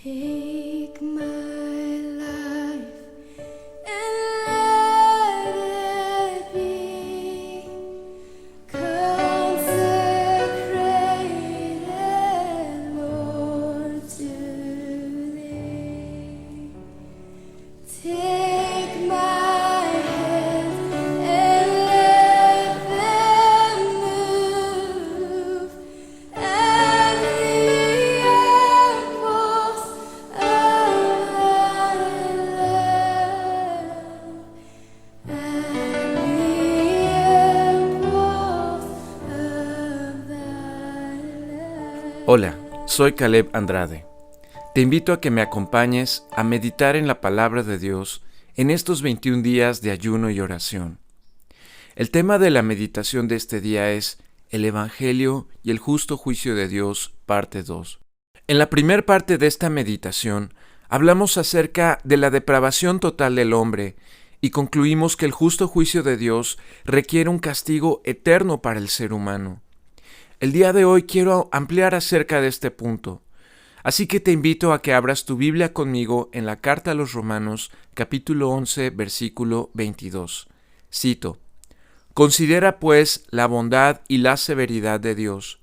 Take my life and let it be consecrated, Lord, to Thee. Take my hands and let them move, and the apples of Thy love, and the apples of Thy love. Hola, soy Caleb Andrade. Te invito a que me acompañes a meditar en la palabra de Dios en estos 21 días de ayuno y oración. El tema de la meditación de este día es el Evangelio y el justo juicio de Dios, parte 2. En la primera parte de esta meditación hablamos acerca de la depravación total del hombre y concluimos que el justo juicio de Dios requiere un castigo eterno para el ser humano. El día de hoy quiero ampliar acerca de este punto. Así que te invito a que abras tu Biblia conmigo en la carta a los Romanos, capítulo 11, versículo 22. Cito: Considera pues la bondad y la severidad de Dios.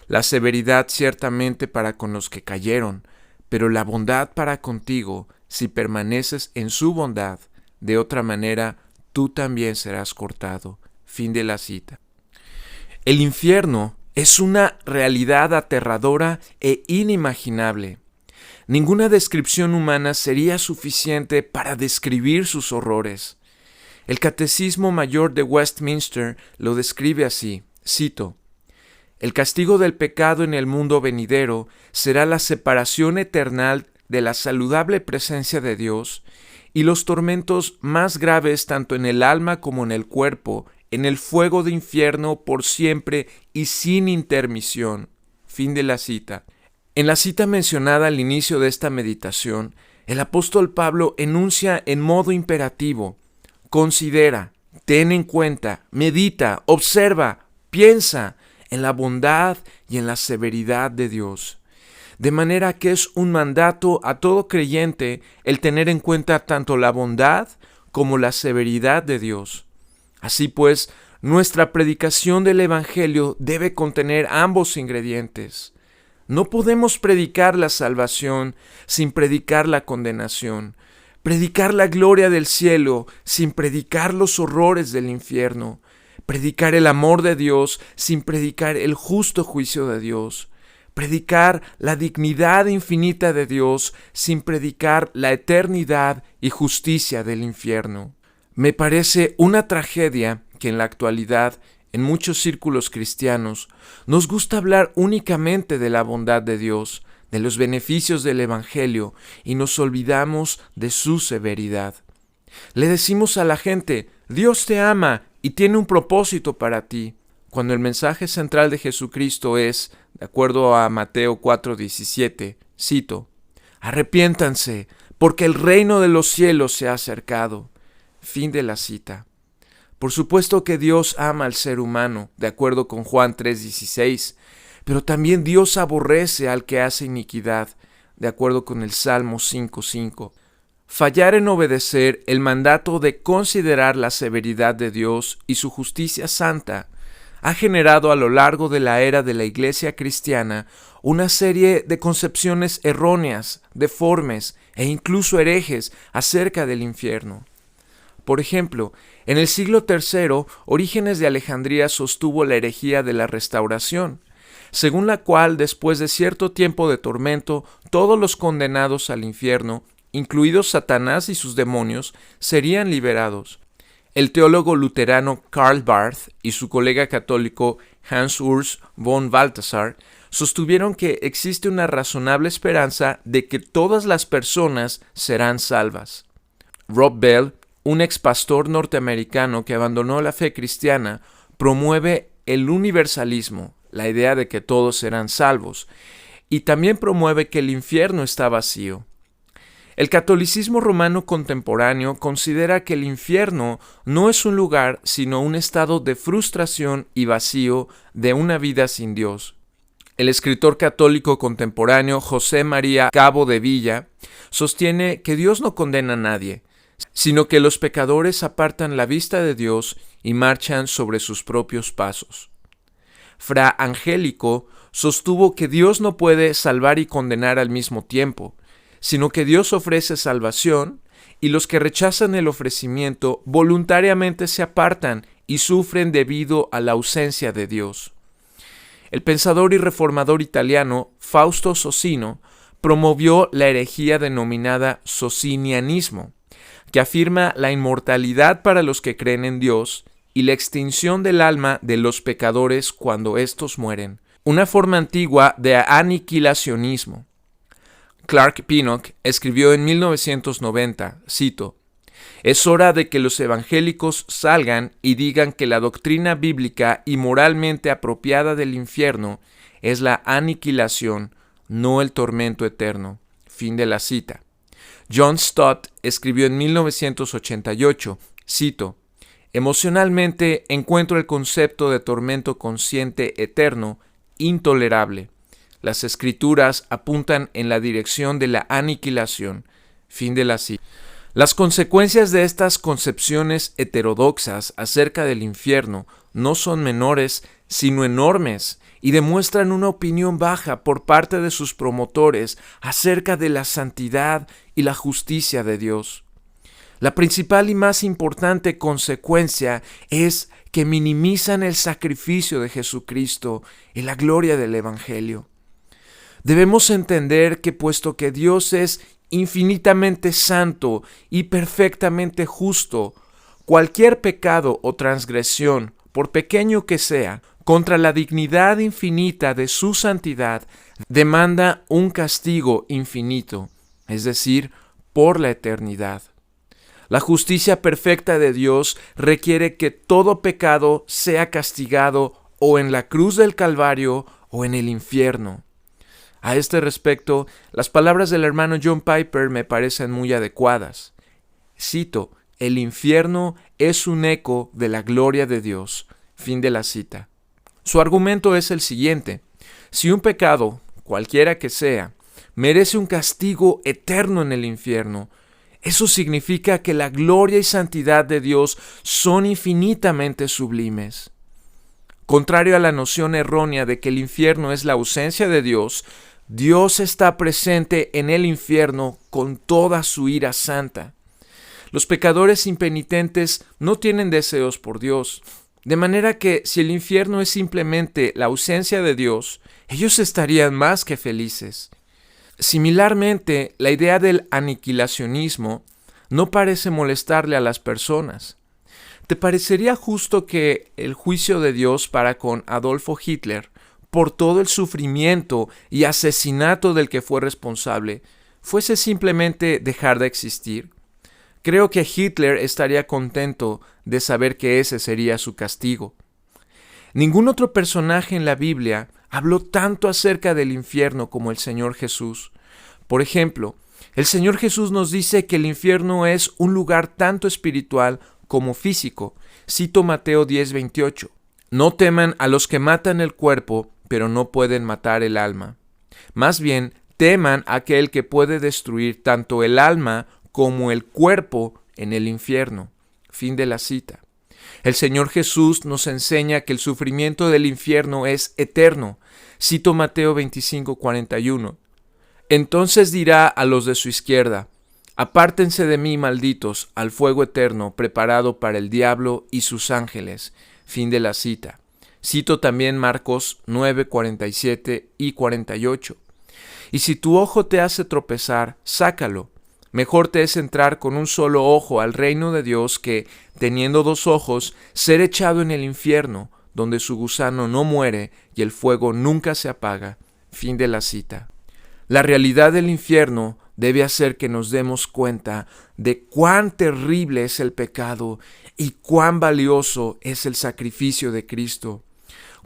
La severidad ciertamente para con los que cayeron, pero la bondad para contigo, si permaneces en su bondad. De otra manera, tú también serás cortado. Fin de la cita. El infierno es una realidad aterradora e inimaginable. Ninguna descripción humana sería suficiente para describir sus horrores. El Catecismo Mayor de Westminster lo describe así, cito: El castigo del pecado en el mundo venidero será la separación eterna de la saludable presencia de Dios y los tormentos más graves tanto en el alma como en el cuerpo, en el fuego de infierno por siempre y sin intermisión. Fin de la cita. En la cita mencionada al inicio de esta meditación, el apóstol Pablo enuncia en modo imperativo: considera, ten en cuenta, medita, observa, piensa en la bondad y en la severidad de Dios. De manera que es un mandato a todo creyente el tener en cuenta tanto la bondad como la severidad de Dios. Así pues, nuestra predicación del Evangelio debe contener ambos ingredientes. No podemos predicar la salvación sin predicar la condenación, predicar la gloria del cielo sin predicar los horrores del infierno, predicar el amor de Dios sin predicar el justo juicio de Dios, predicar la dignidad infinita de Dios sin predicar la eternidad y justicia del infierno. Me parece una tragedia que en la actualidad, en muchos círculos cristianos, nos gusta hablar únicamente de la bondad de Dios, de los beneficios del Evangelio, y nos olvidamos de su severidad. Le decimos a la gente: Dios te ama y tiene un propósito para ti, cuando el mensaje central de Jesucristo es, de acuerdo a Mateo 4:17, cito: Arrepiéntanse, porque el reino de los cielos se ha acercado. Fin de la cita. Por supuesto que Dios ama al ser humano, de acuerdo con Juan 3:16, pero también Dios aborrece al que hace iniquidad, de acuerdo con el Salmo 5:5. Fallar en obedecer el mandato de considerar la severidad de Dios y su justicia santa ha generado a lo largo de la era de la Iglesia cristiana una serie de concepciones erróneas, deformes e incluso herejes acerca del infierno. Por ejemplo, en el siglo III, Orígenes de Alejandría sostuvo la herejía de la restauración, según la cual, después de cierto tiempo de tormento, todos los condenados al infierno, incluidos Satanás y sus demonios, serían liberados. El teólogo luterano Karl Barth y su colega católico Hans Urs von Balthasar sostuvieron que existe una razonable esperanza de que todas las personas serán salvas. Rob Bell, un ex pastor norteamericano que abandonó la fe cristiana, promueve el universalismo, la idea de que todos serán salvos, y también promueve que el infierno está vacío. El catolicismo romano contemporáneo considera que el infierno no es un lugar, sino un estado de frustración y vacío de una vida sin Dios. El escritor católico contemporáneo José María Cabo de Villa sostiene que Dios no condena a nadie, sino que los pecadores apartan la vista de Dios y marchan sobre sus propios pasos. Fra Angélico sostuvo que Dios no puede salvar y condenar al mismo tiempo, sino que Dios ofrece salvación y los que rechazan el ofrecimiento voluntariamente se apartan y sufren debido a la ausencia de Dios. El pensador y reformador italiano Fausto Socino promovió la herejía denominada socinianismo, que afirma la inmortalidad para los que creen en Dios y la extinción del alma de los pecadores cuando éstos mueren, una forma antigua de aniquilacionismo. Clark Pinnock escribió en 1990, cito, «Es hora de que los evangélicos salgan y digan que la doctrina bíblica y moralmente apropiada del infierno es la aniquilación, no el tormento eterno». Fin de la cita. John Stott escribió en 1988, cito, «Emocionalmente encuentro el concepto de tormento consciente eterno intolerable. Las escrituras apuntan en la dirección de la aniquilación». Fin de la cita. Las consecuencias de estas concepciones heterodoxas acerca del infierno no son menores, sino enormes, y demuestran una opinión baja por parte de sus promotores acerca de la santidad y la justicia de Dios. La principal y más importante consecuencia es que minimizan el sacrificio de Jesucristo y la gloria del Evangelio. Debemos entender que puesto que Dios es infinitamente santo y perfectamente justo, cualquier pecado o transgresión, por pequeño que sea, contra la dignidad infinita de su santidad, demanda un castigo infinito, es decir, por la eternidad. La justicia perfecta de Dios requiere que todo pecado sea castigado o en la cruz del Calvario o en el infierno. A este respecto, las palabras del hermano John Piper me parecen muy adecuadas. Cito, «El infierno es un eco de la gloria de Dios». Fin de la cita. Su argumento es el siguiente: si un pecado, cualquiera que sea, merece un castigo eterno en el infierno, eso significa que la gloria y santidad de Dios son infinitamente sublimes. Contrario a la noción errónea de que el infierno es la ausencia de Dios, Dios está presente en el infierno con toda su ira santa. Los pecadores impenitentes no tienen deseos por Dios, de manera que si el infierno es simplemente la ausencia de Dios, ellos estarían más que felices. Similarmente, la idea del aniquilacionismo no parece molestarle a las personas. ¿Te parecería justo que el juicio de Dios para con Adolfo Hitler, por todo el sufrimiento y asesinato del que fue responsable, fuese simplemente dejar de existir? Creo que Hitler estaría contento de saber que ese sería su castigo. Ningún otro personaje en la Biblia habló tanto acerca del infierno como el Señor Jesús. Por ejemplo, el Señor Jesús nos dice que el infierno es un lugar tanto espiritual como físico. Cito Mateo 10:28. «No teman a los que matan el cuerpo, pero no pueden matar el alma. Más bien, teman a aquel que puede destruir tanto el alma como el cuerpo en el infierno». Fin de la cita. El Señor Jesús nos enseña que el sufrimiento del infierno es eterno. Cito Mateo 25:41. «Entonces dirá a los de su izquierda: apártense de mí, malditos, al fuego eterno preparado para el diablo y sus ángeles». Fin de la cita. Cito también Marcos 9:47 y 48. «Y si tu ojo te hace tropezar, sácalo. Mejor te es entrar con un solo ojo al reino de Dios que, teniendo dos ojos, ser echado en el infierno, donde su gusano no muere y el fuego nunca se apaga». Fin de la cita. La realidad del infierno debe hacer que nos demos cuenta de cuán terrible es el pecado y cuán valioso es el sacrificio de Cristo.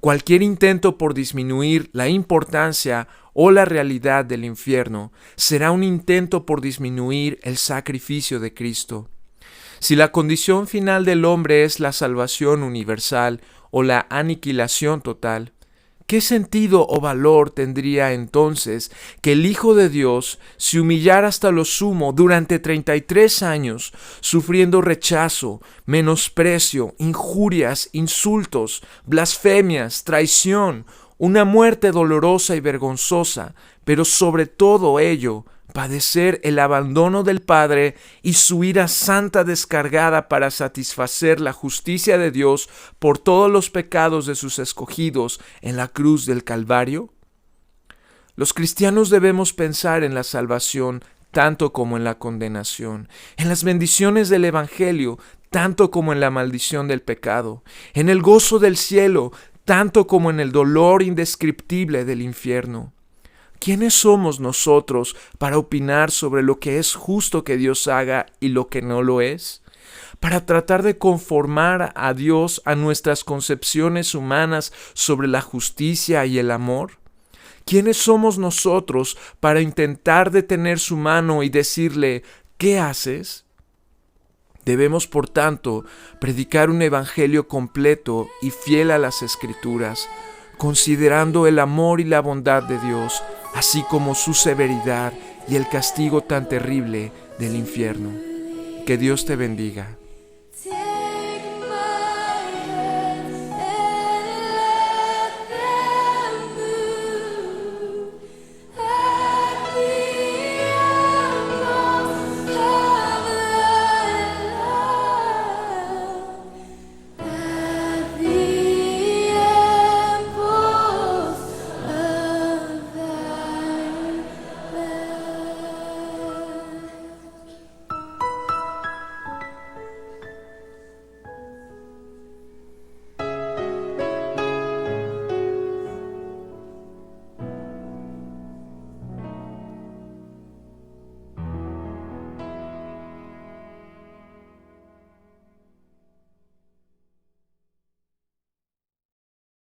Cualquier intento por disminuir la importancia o la realidad del infierno será un intento por disminuir el sacrificio de Cristo. Si la condición final del hombre es la salvación universal o la aniquilación total, ¿Qué sentido o valor tendría entonces que el Hijo de Dios se humillara hasta lo sumo durante 33 años, sufriendo rechazo, menosprecio, injurias, insultos, blasfemias, traición, una muerte dolorosa y vergonzosa, pero sobre todo ello, padecer el abandono del Padre y su ira santa descargada para satisfacer la justicia de Dios por todos los pecados de sus escogidos en la cruz del Calvario? Los cristianos debemos pensar en la salvación tanto como en la condenación, en las bendiciones del Evangelio tanto como en la maldición del pecado, en el gozo del cielo tanto como en el dolor indescriptible del infierno. ¿Quiénes somos nosotros para opinar sobre lo que es justo que Dios haga y lo que no lo es? Para tratar de conformar a Dios a nuestras concepciones humanas sobre la justicia y el amor. ¿Quiénes somos nosotros para intentar detener su mano y decirle, ¿qué haces? Debemos, por tanto, predicar un evangelio completo y fiel a las Escrituras, considerando el amor y la bondad de Dios, así como su severidad y el castigo tan terrible del infierno. Que Dios te bendiga.